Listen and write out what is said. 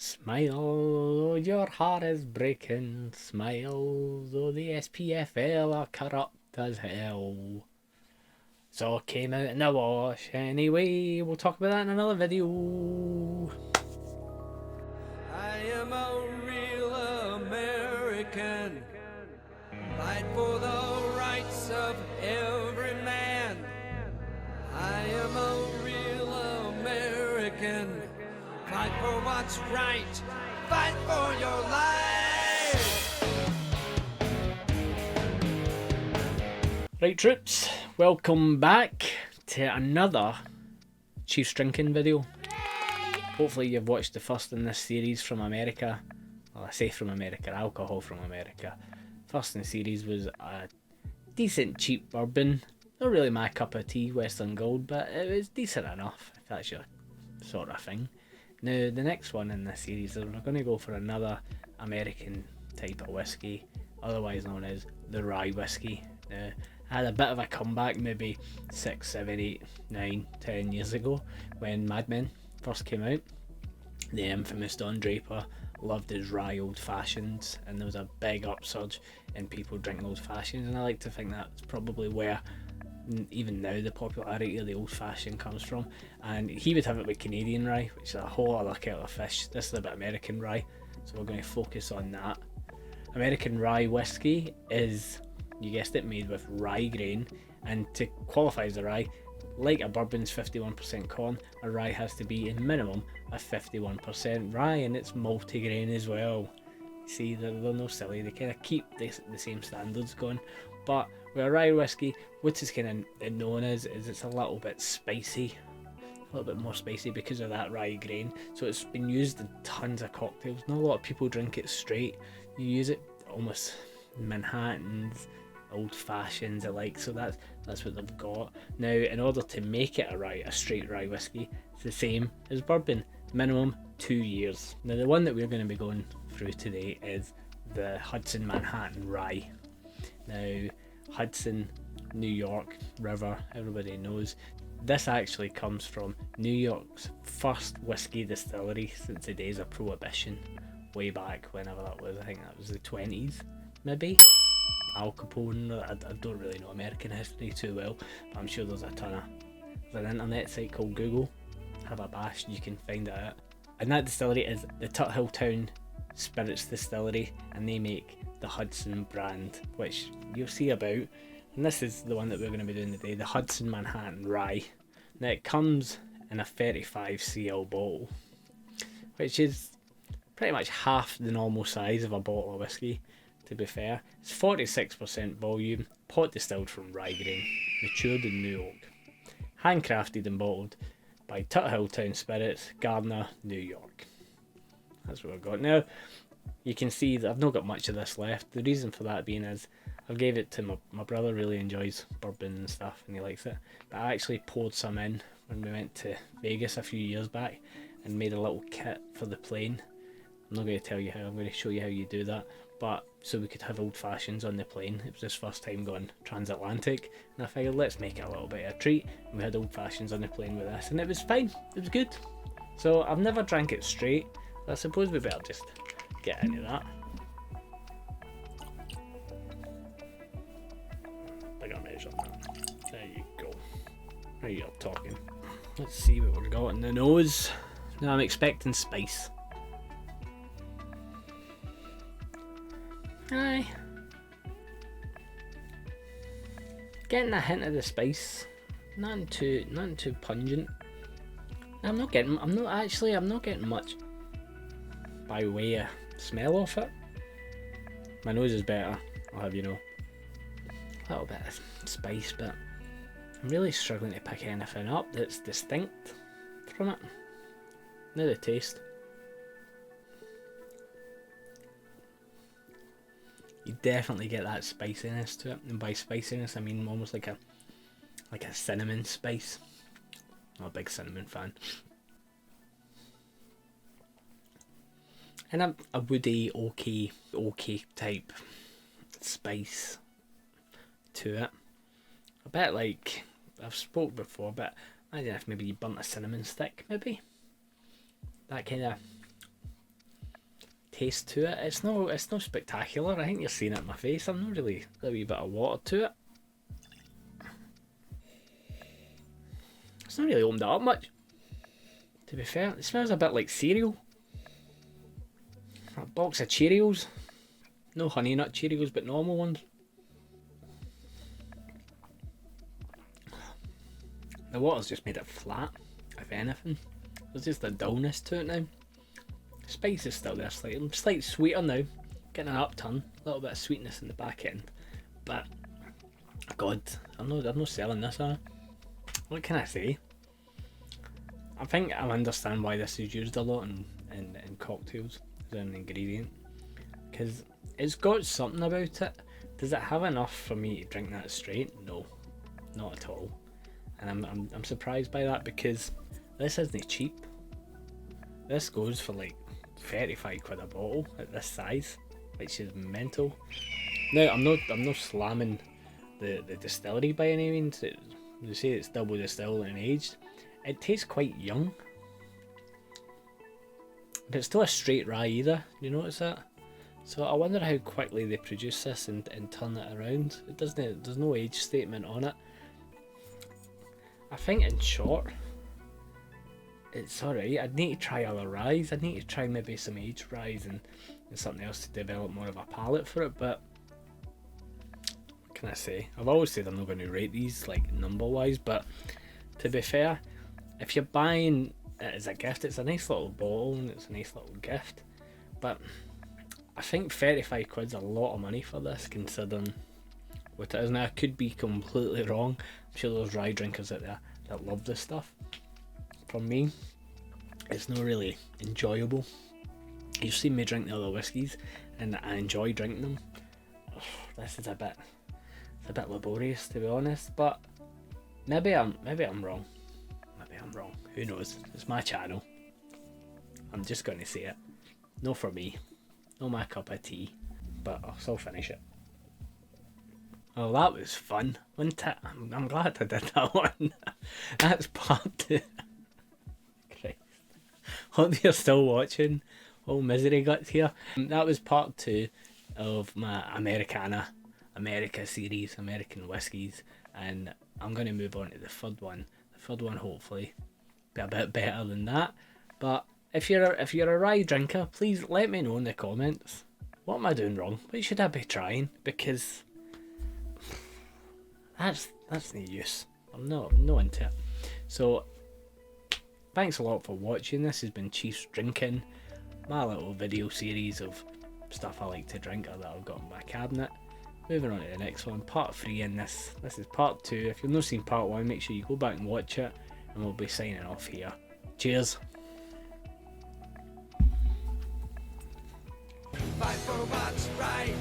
Smile, your heart is breaking. Smile, though the SPFL are corrupt as hell. So it came out in the wash. Anyway, we'll talk about that in another video. I am a real American. Fight for the rights of every man. I am a real American. Fight for what's right. Fight for your life. Right, troops, welcome back to another Xhiefs drinking video. Hopefully you've watched the first in this series from America. Well, I say from America, alcohol from America. First in the series was a decent cheap bourbon. Not really my cup of tea, Western Gold, but it was decent enough, if that's your sort of thing. Now, the next one in this series is we're going to go for another American type of whiskey, otherwise known as the rye whiskey. Now, I had a bit of a comeback maybe 6, 7, 8, 9, 10 years ago when Mad Men first came out. The infamous Don Draper loved his rye old fashions, and there was a big upsurge in people drinking old fashions, and I like to think that's probably where even now the popularity of the old fashioned comes from. And he would have it with Canadian rye, which is a whole other kettle of fish. This is about American rye, so we're going to focus on that. American rye whiskey is, you guessed it, made with rye grain, and to qualify as a rye, like a bourbon's 51% corn, a rye has to be a minimum of 51% rye, and it's multi-grain as well. See, they're no silly, they kind of keep the same standards going. But with a rye whiskey, what is kind of known as is it's a little bit spicy, a little bit more spicy because of that rye grain. So it's been used in tons of cocktails. Not a lot of people drink it straight. You use it almost Manhattans, old fashions alike. So that's what they've got. Now, in order to make it a straight rye whiskey, it's the same as bourbon. Minimum 2 years. Now, the one that we're going to be going through today is the HUDSON Manhattan Rye. Now, Hudson, New York River, everybody knows. This actually comes from New York's first whiskey distillery since the days of Prohibition, way back whenever that was. I think that was the 20s, maybe. Al Capone. I don't really know American history too well, but I'm sure there's a ton of. There's an internet site called Google. Have a bash, you can find it out. And that distillery is the Tuthill Town Spirits Distillery, and they make the Hudson brand, which you'll see about. And this is the one that we're going to be doing today, the HUDSON Manhattan Rye. Now, it comes in a 35cl bottle, which is pretty much half the normal size of a bottle of whiskey, to be fair. It's 46% volume, pot distilled from rye grain, matured in New York, handcrafted and bottled by Tuthill Town Spirits, Gardner, New York. That's what I've got. Now, you can see that I've not got much of this left. The reason for that being is I gave it to my brother. Really enjoys bourbon and stuff, and he likes it. But I actually poured some in when we went to Vegas a few years back and made a little kit for the plane. I'm not going to tell you how, I'm going to show you how you do that. But so we could have old fashions on the plane. It was his first time going transatlantic, and I figured let's make it a little bit of a treat. And we had old fashions on the plane with us, and it was fine. It was good. So I've never drank it straight, but I suppose we better just get into that. Bigger measure. There you go. Now you're talking. Let's see what we've got in the nose. Now I'm expecting spice. Aye. Getting a hint of the spice. Nothing too pungent. I'm not getting much by way of smell of it. My nose is better, I'll have you know. A little bit of spice, but I'm really struggling to pick anything up that's distinct from it. Now the taste. You definitely get that spiciness to it, and by spiciness I mean almost like a cinnamon spice. I'm a big cinnamon fan. And a woody, oaky type spice to it. A bit like I've spoke before, but imagine if maybe you burnt a cinnamon stick, maybe. That kind of taste to it. It's no spectacular. I think you're seeing it in my face. I'm not really a wee bit of water to it. It's not really opened it up much. To be fair, it smells a bit like cereal. A box of Cheerios. No honey nut Cheerios, but normal ones. The water's just made it flat, if anything. There's just a dullness to it now. The spice is still there, slightly sweeter now. Getting an upturn, a little bit of sweetness in the back end. But, God, I'm not selling this, huh? What can I say? I think I understand why this is used a lot in cocktails as an ingredient. Because it's got something about it. Does it have enough for me to drink that straight? No, not at all. And I'm surprised by that, because this isn't cheap. This goes for like 35 quid a bottle at this size, which is mental. Now I'm not slamming the distillery by any means. They say it's double distilled and aged. It tastes quite young, but it's still a straight rye either. You notice that? So I wonder how quickly they produce this and turn it around. It doesn't. There's no age statement on it. I think in short, it's alright. I'd need to try other ryes. I'd need to try maybe some aged ryes and something else to develop more of a palate for it. But what can I say? I've always said I'm not going to rate these like number wise, but to be fair, if you're buying it as a gift, it's a nice little bottle and it's a nice little gift. But I think 35 quid's a lot of money for this, considering what it is. Now I could be completely wrong. I'm sure there's rye drinkers out there that love this stuff. For me, it's not really enjoyable. You've seen me drink the other whiskies and I enjoy drinking them. This is a bit laborious, to be honest, but maybe I'm wrong. Maybe I'm wrong. Who knows? It's my channel. I'm just going to say it. No for me. No my cup of tea. But I'll still finish it. Oh, that was fun, wasn't it? I'm glad I did that one. That's part 2. Christ. Hope you're still watching. Oh, misery guts here. That was part 2 of my America series, American whiskies, and I'm going to move on to the third one. The third one hopefully be a bit better than that. But if you're a rye drinker, please let me know in the comments. What am I doing wrong? What should I be trying? Because that's no use. I'm not into it. So thanks a lot for watching. This has been Xhiefs Drinking, my little video series of stuff I like to drink or that I've got in my cabinet. Moving on to the next one, part 3 in this. This is part 2. If you've not seen part 1, make sure you go back and watch it, and we'll be signing off here. Cheers. Fight for what's right.